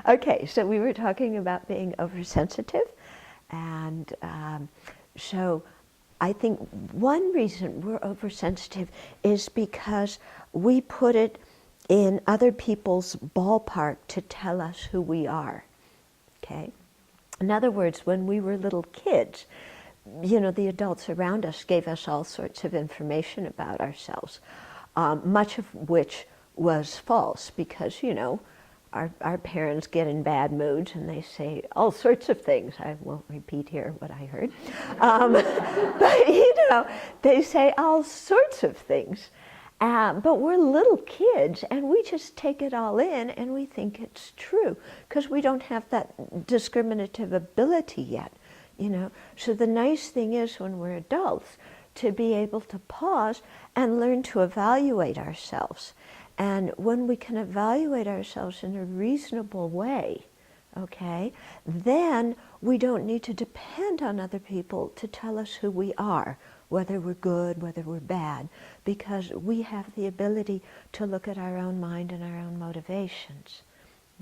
Okay, so we were talking about being oversensitive, and so I think one reason we're oversensitive is because we put it in other people's ballpark to tell us who we are, okay? In other words, when we were little kids, you know, the adults around us gave us all sorts of information about ourselves, much of which was false because, you know, our parents get in bad moods and they say all sorts of things. I won't repeat here what I heard. But, you know, they say all sorts of things. But we're little kids and we just take it all in and we think it's true because we don't have that discriminative ability yet, you know. So the nice thing is when we're adults to be able to pause and learn to evaluate ourselves. And when we can evaluate ourselves in a reasonable way, okay, then we don't need to depend on other people to tell us who we are, whether we're good, whether we're bad, because we have the ability to look at our own mind and our own motivations,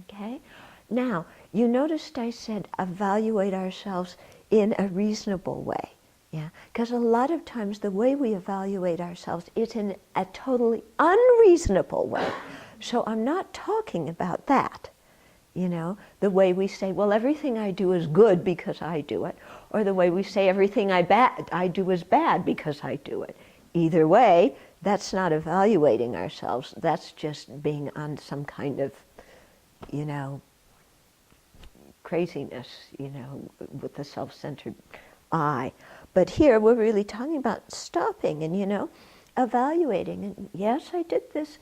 okay? Now, you noticed I said evaluate ourselves in a reasonable way. Yeah, because a lot of times the way we evaluate ourselves is in a totally unreasonable way. So I'm not talking about that, you know, the way we say, well, everything I do is good because I do it, or the way we say everything I do is bad because I do it. Either way, that's not evaluating ourselves. That's just being on some kind of, you know, craziness, you know, with the self-centered I. But here we're really talking about stopping and, you know, evaluating. And yes, I did this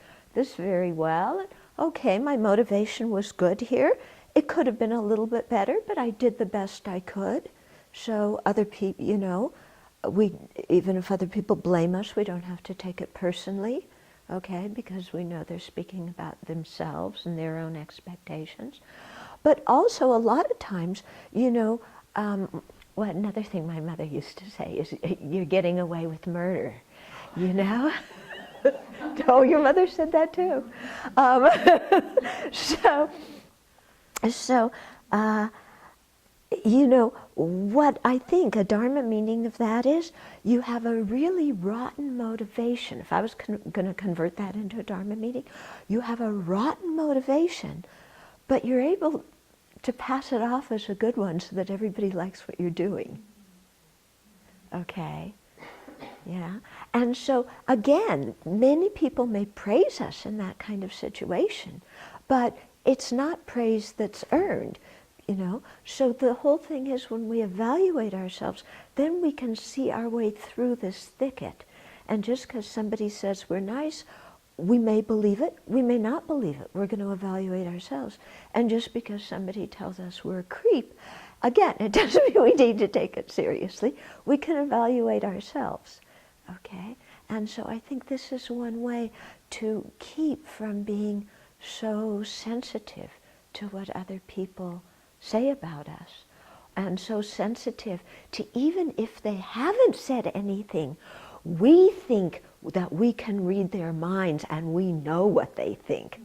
very well. Okay, my motivation was good here. It could have been a little bit better, but I did the best I could. So other people, you know, even if other people blame us, we don't have to take it personally, okay, because we know they're speaking about themselves and their own expectations. But also a lot of times, you know, well, another thing my mother used to say is, you're getting away with murder, you know? Oh, your mother said that too. You know, what I think a Dharma meaning of that is, you have a really rotten motivation. If I was going to convert that into a Dharma meaning, you have a rotten motivation, but you're able to pass it off as a good one so that everybody likes what you're doing. Okay? Yeah? And so, again, many people may praise us in that kind of situation, but it's not praise that's earned, you know? So the whole thing is when we evaluate ourselves, then we can see our way through this thicket. And just because somebody says we're nice, we may believe it, we may not believe it. We're going to evaluate ourselves. And just because somebody tells us we're a creep, again, it doesn't mean we need to take it seriously. We can evaluate ourselves, okay? And so I think this is one way to keep from being so sensitive to what other people say about us, and so sensitive to even if they haven't said anything, we think that we can read their minds and we know what they think.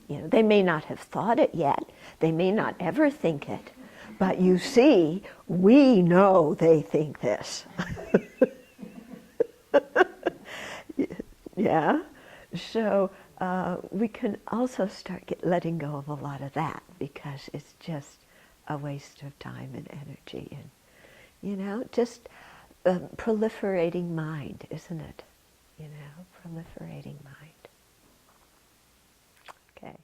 You know, they may not have thought it yet, they may not ever think it, but you see, we know they think this. Yeah? So we can also start letting go of a lot of that because it's just a waste of time and energy and, you know, just proliferating mind, isn't it? You know, proliferating mind. Okay.